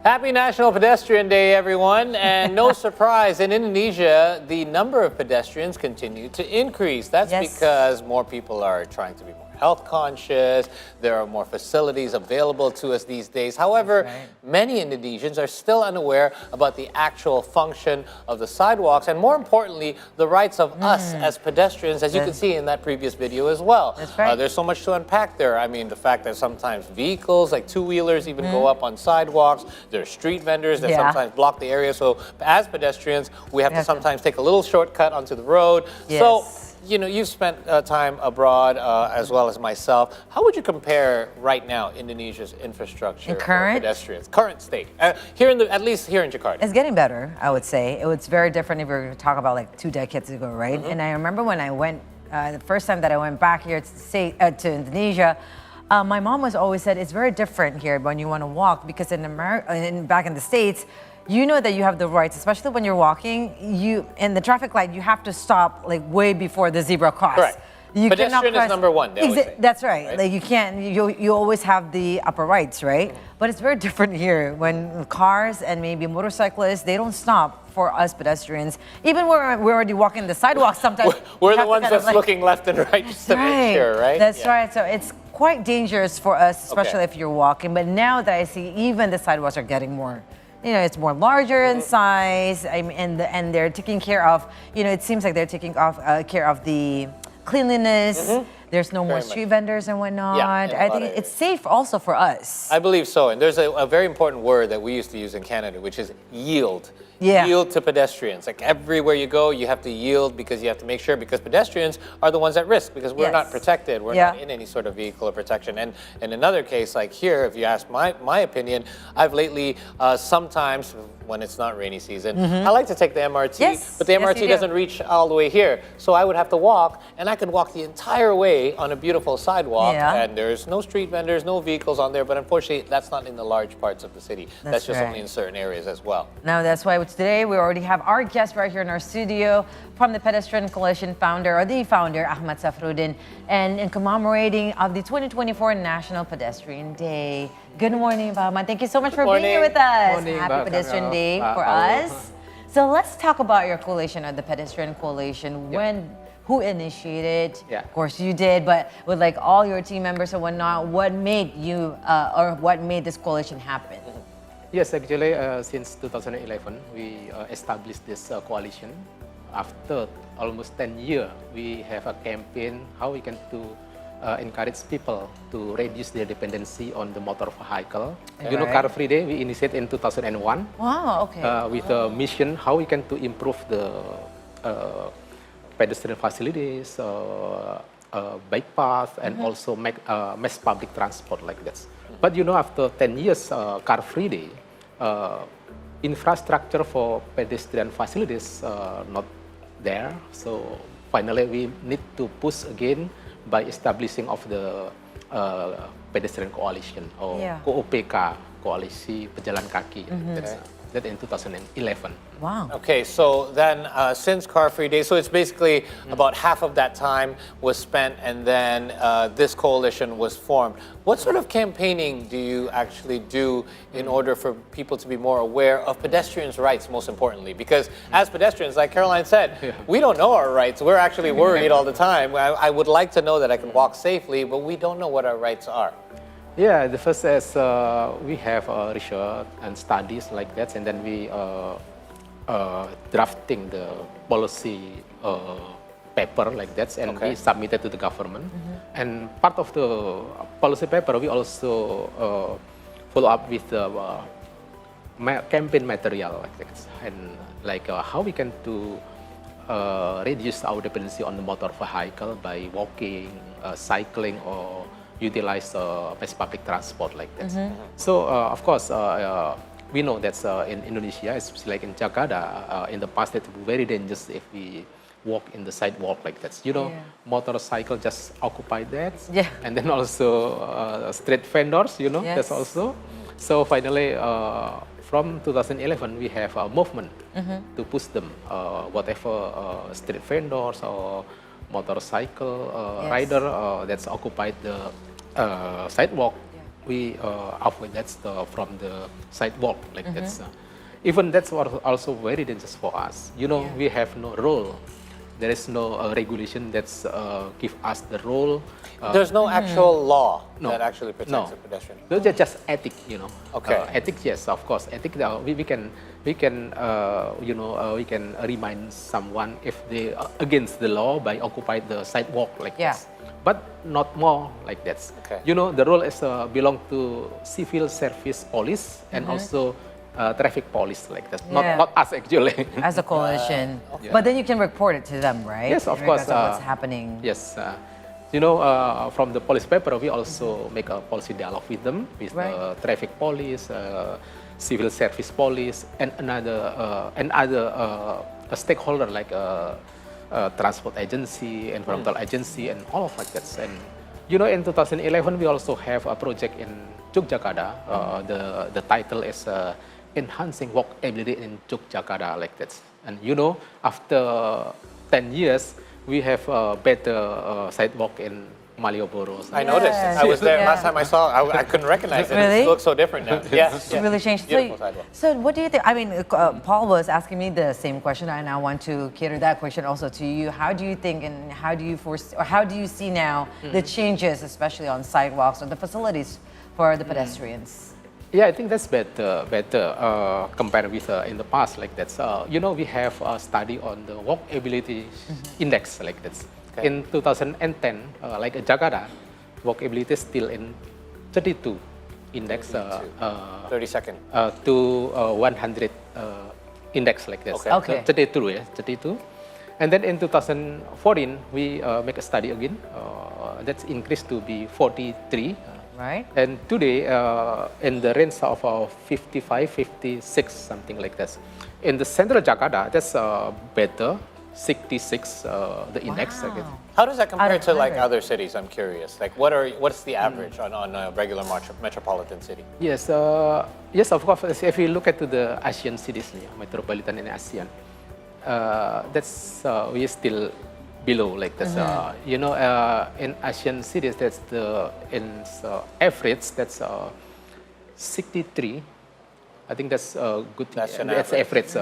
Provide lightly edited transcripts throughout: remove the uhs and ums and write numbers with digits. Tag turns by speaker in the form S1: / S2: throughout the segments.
S1: Happy National Pedestrian Day, everyone. And no surprise, in Indonesia, the number of pedestrians continue to increase. That's because more people are trying to be more health conscious. There are more facilities available to us these days. However, many Indonesians are still unaware about the actual function of the sidewalks and, more importantly, the rights of us as pedestrians, as you can see in that previous video as well.
S2: That's right.
S1: There's so much to unpack there. I mean, the fact that sometimes vehicles, like two-wheelers, even go up on sidewalks. There are street vendors that sometimes block the area. So as pedestrians, we have to sometimes take a little shortcut onto the road. So, you know, you've spent time abroad as well as myself. How would you compare right now Indonesia's infrastructure for pedestrians? Current state, here in at least here in Jakarta.
S2: It's getting better, I would say. It was very different if we were going to talk about like 2 decades ago, right? And I remember when I went, the first time that I went back here to Indonesia, my mom was always said it's very different here when you want to walk, because back in the States, you know that you have the rights, especially when you're walking. In the traffic light, you have to stop like way before the zebra cross.
S1: Correct.
S2: You
S1: Pedestrian is number one.
S2: That's right. Like you can't. You always have the upper rights, right? But it's very different here when cars and maybe motorcyclists, they don't stop for us pedestrians. Even when we're already walking the sidewalk, sometimes
S1: we're the ones that's looking left and right just to make sure, right?
S2: That's right. So it's quite dangerous for us, especially if you're walking. But now that I see, even the sidewalks are getting more. You know, it's more larger in size, and they're taking care of. You know, it seems like they're taking care of the cleanliness. There's no more street vendors and whatnot. I think it's safe also for us.
S1: I believe so. And there's a very important word that we used to use in Canada, which is yield. Yield to pedestrians. Like everywhere you go, you have to yield, because you have to make sure, because pedestrians are the ones at risk, because we're not protected. We're not in any sort of vehicle or protection. And in another case, like here, if you ask my opinion, I've lately sometimes, when it's not rainy season, I like to take the MRT, but the MRT doesn't reach all the way here. So I would have to walk, and I could walk the entire way on a beautiful sidewalk, and there's no street vendors, no vehicles on there, but unfortunately, that's not in the large parts of the city. That's just only in certain areas as well.
S2: Now, that's why today we already have our guest right here in our studio from the Pedestrian Coalition founder, or the founder, Ahmad Safruddin, and in commemorating of the 2024 National Pedestrian Day. Good morning, Ahmad. Thank you so much for being here with us. Happy Pedestrian Day for us. So let's talk about your coalition, or the Pedestrian Coalition. Who initiated? Of course you did, but with like all your team members and whatnot, what made you, or what made this coalition happen?
S3: Yes, actually, since 2011, we established this coalition. After almost 10 years, we have a campaign how we can encourage people to reduce their dependency on the motor vehicle. You know, Car Free Day we initiated in 2001.
S2: Wow, okay.
S3: With a mission how we can improve the pedestrian facilities, bike path, and also make mass public transport like that. But you know, after 10 years, Car Free Day, infrastructure for pedestrian facilities not there. So finally, we need to push again by establishing of the Pedestrian Coalition, or KOPK, Koalisi Pejalan Kaki. That in 2011.
S2: Wow.
S1: Okay, so then since Car Free Day, so it's basically about half of that time was spent, and then this coalition was formed. What sort of campaigning do you actually do in order for people to be more aware of pedestrians' rights, most importantly? Because as pedestrians, like Caroline said, we don't know our rights. We're actually worried all the time. I would like to know that I can walk safely, but we don't know what our rights are.
S3: Yeah, the first is we have research and studies like that, and then we drafting the policy paper like that, and we submitted to the government. And part of the policy paper, we also follow up with the campaign material like that, and like how we can reduce our dependency on the motor vehicle by walking, cycling, or utilize mass public transport like that. So of course, we know that in Indonesia, especially like in Jakarta, in the past it's very dangerous if we walk in the sidewalk like that. You know, motorcycle just occupy that, and then also street vendors. You know, that's also. So finally, from 2011, we have a movement to push them, whatever street vendors or motorcycle rider that's occupied the sidewalk, we avoid that from the sidewalk like that's. Even that's also very dangerous for us. You know, we have no role. There is no regulation that's give us the role.
S1: There's no actual law that actually protects the pedestrian.
S3: Those are just ethic, you know.
S1: Okay.
S3: Ethics, yes, of course. Ethic, we can we can remind someone if they are against the law by occupy the sidewalk like this. But not more like that.
S1: Okay.
S3: You know, the role is belong to civil service police and also traffic police like that. Not us actually.
S2: As a coalition. But then you can report it to them, right?
S3: Yes, of course.
S2: What's happening.
S3: Yes. You know, from the police paper, we also make a policy dialogue with them, with traffic police, civil service police, and other stakeholder like transport agency, environmental agency, and all of like that. And you know, in 2011, we also have a project in Yogyakarta. The title is Enhancing Walkability in Yogyakarta, like that. And you know, after 10 years, we have a better sidewalk in Malioboro.
S1: I noticed. I was there last time I saw. I couldn't recognize it.
S2: Really?
S1: It looks so different now. Yeah,
S2: It's really changed.
S1: Beautiful sidewalk.
S2: So what do you think? I mean, Paul was asking me the same question, and I want to cater that question also to you. How do you think, and how do you foresee, or how do you see now the changes, especially on sidewalks or the facilities for the pedestrians?
S3: Yeah, I think that's better compared with in the past like that. You know, we have a study on the walkability index like that. Okay. In 2010, like Jakarta, walkability is still in 32 index.
S1: 32nd.
S3: To 100 index like this.
S2: Okay.
S3: 32, yeah, 32. And then in 2014, we make a study again. That's increased to be 43.
S2: Right.
S3: And today, in the range of 55, 56, something like that. In the central Jakarta, that's better, 66, the index.
S2: Wow.
S1: How does that compare to like
S2: 100.
S1: other cities? I'm curious. Like, what's the average on a regular metropolitan city?
S3: Yes, yes, of course. If you look at the Asian cities, metropolitan and ASEAN, that's we still below like this. You know, in Asian cities, that's the average. That's 63. I think that's good.
S1: That's an
S3: That's average.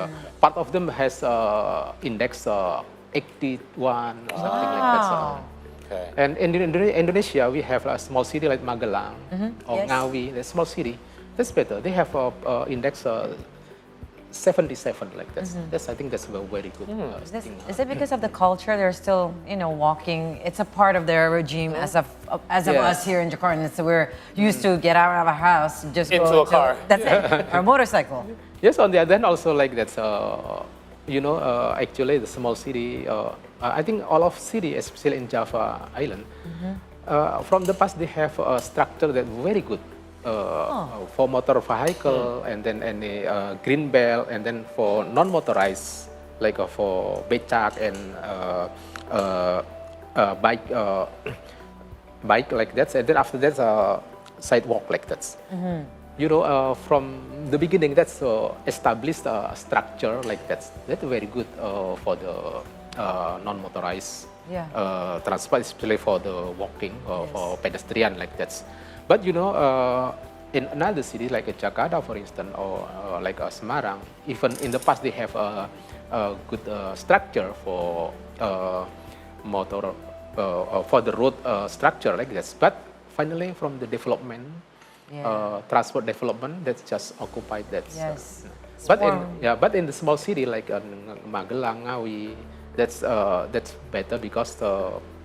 S3: Part of them has index 81 or something like that.
S1: Okay.
S3: And in Indonesia, we have a small city like Magelang or
S2: Yes.
S3: Ngawi, the small city. That's better. They have a index 77 like that. That's, I think that's a very good thing.
S2: Is it because of the culture? They're still, walking. It's a part of their regime as of us here in Jakarta. So we're used to get out of our house, just
S1: Into
S2: go
S1: a car.
S2: That's it. Or a motorcycle.
S3: Yes, on the other hand, also like that. Actually, the small city. I think all of city, especially in Java Island, from the past they have a structure that very good. For motor vehicle and then any green belt, and then for non-motorized like for becak and bike like that, and then after that sidewalk like that. You know, from the beginning that's established a structure like that. That's very good for the non-motorized transport, especially for the walking or for pedestrian like that. But you know, in another city like Jakarta, for instance, or like Semarang, even in the past they have a good structure for motor for the road structure like this. But finally, from the development, transport development, that's just occupied that.
S2: Yes.
S3: But in the small city like Magelang, Ngawi, that's better because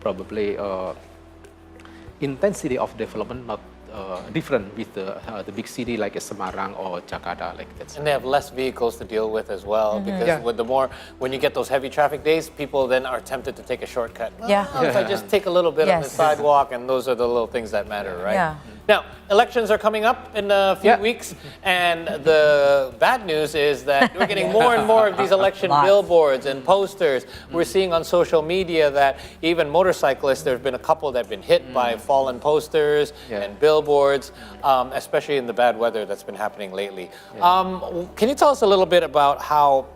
S3: probably. Intensity of development not different with the big city like Semarang or Jakarta like that.
S1: And they have less vehicles to deal with as well, because with when you get those heavy traffic days, people then are tempted to take a shortcut. Well, if I just take a little bit on the sidewalk, and those are the little things that matter, right?
S2: Yeah.
S1: Now, elections are coming up in a few weeks, and the bad news is that we're getting more and more of these election billboards and posters. We're seeing on social media that even motorcyclists, there have been a couple that have been hit by fallen posters and billboards, especially in the bad weather that's been happening lately. Can you tell us a little bit about how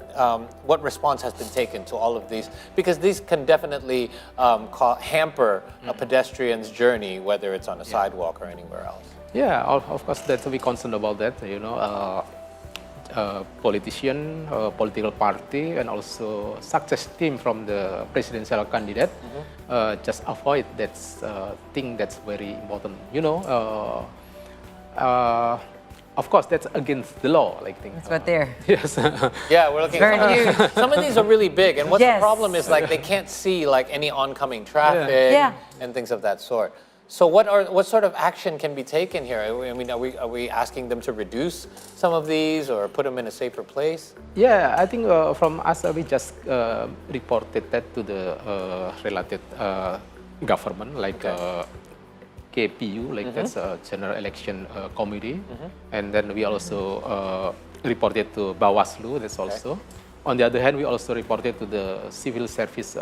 S1: what response has been taken to all of these? Because these can definitely hamper a pedestrian's journey, whether it's on a sidewalk or anywhere else.
S3: Yeah, of course, that we concerned about that. Politician, political party, and also success team from the presidential candidate just avoid that thing that's very important. Of course, that's against the law. Like thing.
S2: That's what they're.
S3: Yes.
S1: Yeah, we're looking
S2: Very
S1: at
S2: huge.
S1: some of these are really big, and what's
S2: Yes.
S1: the problem is like they can't see like any oncoming traffic
S2: Yeah.
S1: and things of that sort. So what sort of action can be taken here? I mean, are we asking them to reduce some of these or put them in a safer place?
S3: Yeah, I think from us, we just reported that to the related government, like KPU, like that's a General Election Committee. And then we also reported to Bawaslu, that's also. On the other hand, we also reported to the Civil Service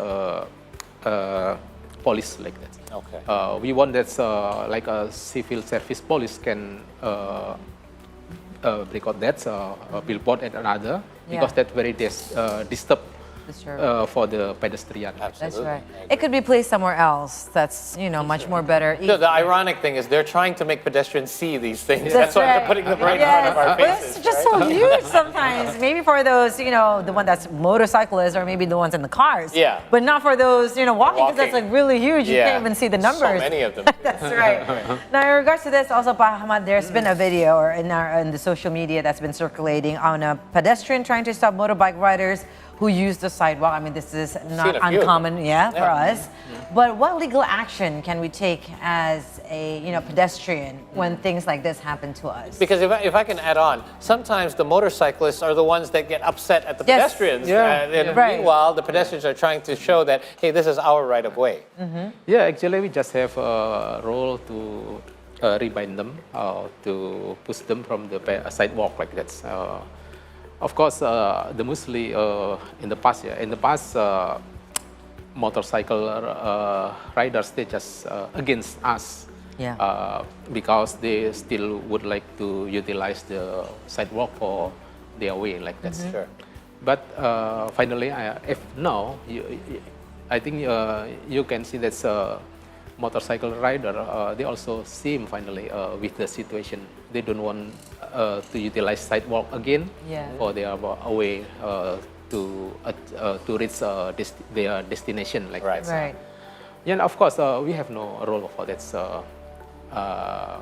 S3: Police, like that.
S1: Okay.
S3: We want that like a Civil Service Police can record that billboard and another, because
S2: Yeah.
S3: that very disturb for the pedestrian.
S2: That's
S1: Absolutely.
S2: right. It could be placed somewhere else. That's much more better.
S1: The ironic thing is they're trying to make pedestrians see these things.
S2: That's
S1: That's why
S2: right.
S1: they're putting them right in front of our
S2: But
S1: faces.
S2: it's just
S1: right?
S2: so huge sometimes. Maybe for those, the one that's motorcyclists or maybe the ones in the cars.
S1: Yeah.
S2: But not for those, walking, because that's like really huge. You can't even see the numbers.
S1: So many of them.
S2: That's right. Now, in regards to this, also, Pa Ahmad, there's been a video or in the social media that's been circulating on a pedestrian trying to stop motorbike riders who use the sidewalk. I mean, this is not
S1: Seen a few.
S2: uncommon, for us. But what legal action can we take as a pedestrian when things like this happen to us?
S1: Because if I can add on, sometimes the motorcyclists are the ones that get upset at the
S2: Yes.
S1: pedestrians.
S3: Yeah.
S1: And
S2: Right.
S1: meanwhile, the pedestrians are trying to show that, hey, this is our right of way.
S3: Yeah, actually, we just have a role to remind them, to push them from the sidewalk like that. Of course, the mostly in the past, motorcycle riders, they just against us.
S2: Yeah.
S3: Because they still would like to utilize the sidewalk for their way like that.
S1: Sure.
S3: But finally, if now, I think you can see that motorcycle rider, they also seem finally with the situation. They don't want to utilize sidewalk again for their way to reach their destination like
S1: Right.
S3: that.
S2: Right.
S3: Yeah, and of course, we have no role for that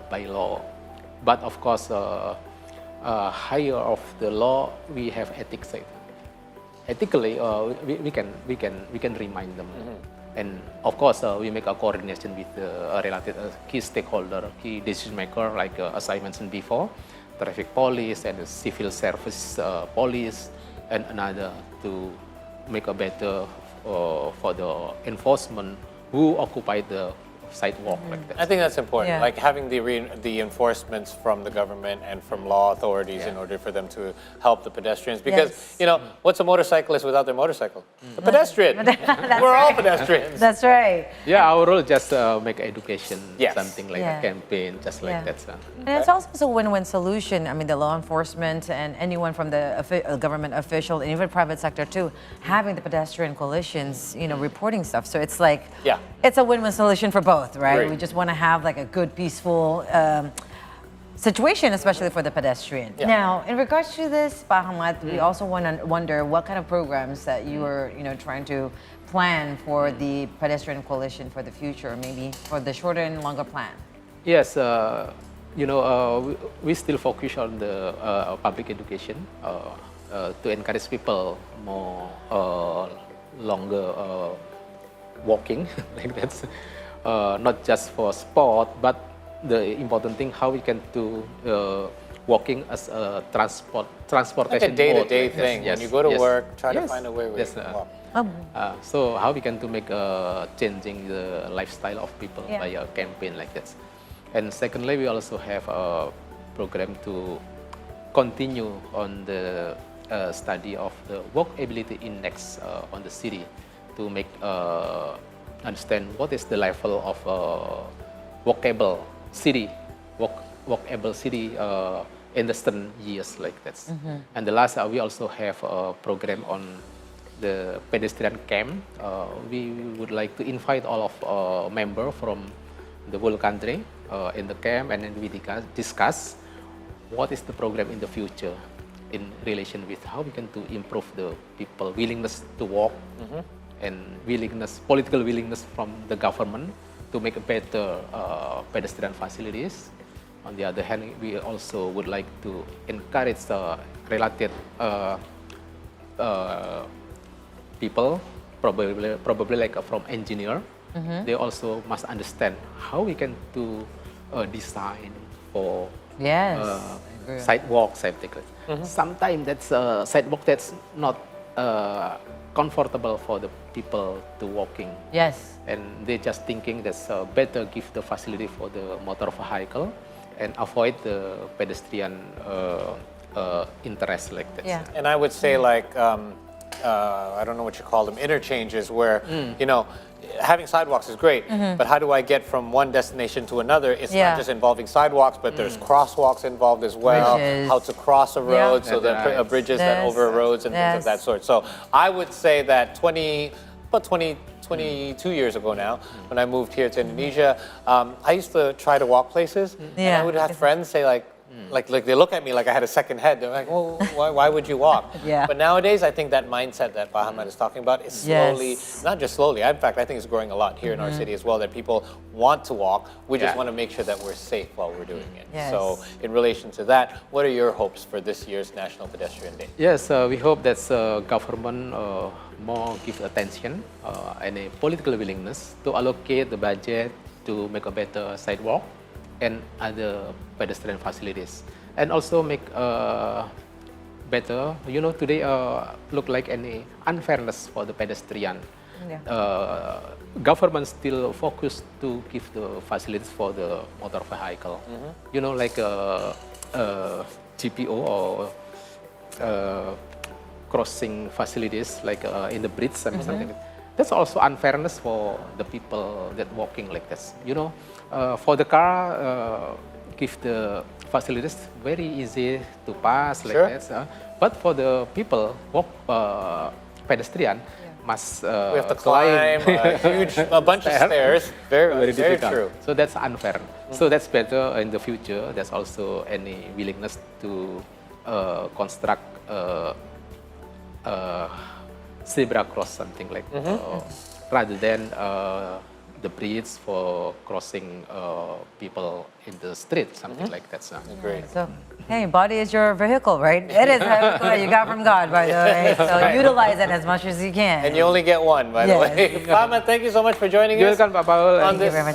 S3: by law. But of course, higher of the law, we have ethics. Ethically, we can remind them. And of course, we make a coordination with a related key stakeholder, key decision maker, like as I mentioned before, traffic police and civil service police, and another to make a better for the enforcement who occupy the sidewalk like that.
S1: I think that's important,
S2: Yeah.
S1: like having the enforcements from the government and from law authorities in order for them to help the pedestrians. Because,
S2: Yes.
S1: what's a motorcyclist without their motorcycle? A pedestrian. We're all pedestrians.
S2: That's right.
S3: Yeah, our role just make education,
S1: Yes.
S3: something like
S2: Yeah.
S3: a campaign, just like
S2: Yeah.
S3: that.
S2: And it's also a win-win solution. I mean, the law enforcement and anyone from the government official and even private sector too, having the pedestrian coalitions, reporting stuff. So it's like,
S1: Yeah.
S2: it's a win-win solution for both, right?
S1: Great.
S2: We just want to have like a good, peaceful situation, especially for the pedestrian.
S1: Yeah.
S2: Now, in regards to this, Pa Ahmad, we also want to wonder what kind of programs that you are, trying to plan for the pedestrian coalition for the future, maybe for the shorter and longer plan.
S3: Yes, we still focus on the public education to encourage people more longer walking like that. Not just for sport, but the important thing how we can do walking as a transportation
S1: Like a day-to-day
S3: mode.
S1: thing.
S3: Yes,
S1: When you go to
S3: yes,
S1: work, try to
S3: yes,
S1: find a way where
S3: yes,
S1: you can walk.
S3: so how we can to make changing the lifestyle of people
S2: Yeah.
S3: by a campaign like that. And secondly, we also have a program to continue on the study of the walkability index on the city to make understand what is the level of walkable city in the certain years like that. And the last, we also have a program on the pedestrian camp. We would like to invite all of members from the whole country in the camp, and then we discuss what is the program in the future in relation with how we can to improve the people willingness to walk and political willingness from the government to make a better pedestrian facilities. On the other hand, we also would like to encourage related people, probably like from engineer. They also must understand how we can to design for sidewalks, sometimes that's a sidewalk that's not comfortable for the people to walking.
S2: Yes.
S3: And they just thinking that's better give the facility for the motor vehicle and avoid the pedestrian interest like that.
S2: Yeah.
S1: And I would say like, I don't know what you call them, interchanges where, you know, having sidewalks is great, but how do I get from one destination to another? It's not just involving sidewalks, but there's crosswalks involved as well, how to cross a road, so the bridges that over roads and things of that sort. So I would say that 22 years ago now, when I moved here to Indonesia, I used to try to walk places, and I would have friends say like they look at me like I had a second head. They're like, well, why would you walk? But nowadays, I think that mindset that Bahamad is talking about is slowly, not just slowly, in fact, I think it's growing a lot here in our city as well, that people want to walk. We just want to make sure that we're safe while we're doing it. So in relation to that, what are your hopes for this year's National Pedestrian Day?
S3: Yes, we hope that government more give attention and a political willingness to allocate the budget to make a better sidewalk and other pedestrian facilities, and also make better. You know, today look like any unfairness for the pedestrian. Government still focus to give the facilities for the motor vehicle. You know, like GPO or crossing facilities, like in the bridge and something like that. That's also unfairness for the people that walking like this. You know, for the car, give the facilities very easy to pass like that. But for the people pedestrian must
S1: we have to climb a bunch of stairs. Very true.
S3: So that's unfair. So that's better in the future. There's also any willingness to construct zebra cross, something like rather than the bridge for crossing people in the street, something like that. So.
S1: Great.
S2: So, hey, body is your vehicle, right? It is a vehicle that you got from God, by the way. So utilize it as much as you can.
S1: And you only get one, by the way. Bahamad, thank you so much for joining us.
S3: You're welcome, Pak Paul.
S2: Thank you very much.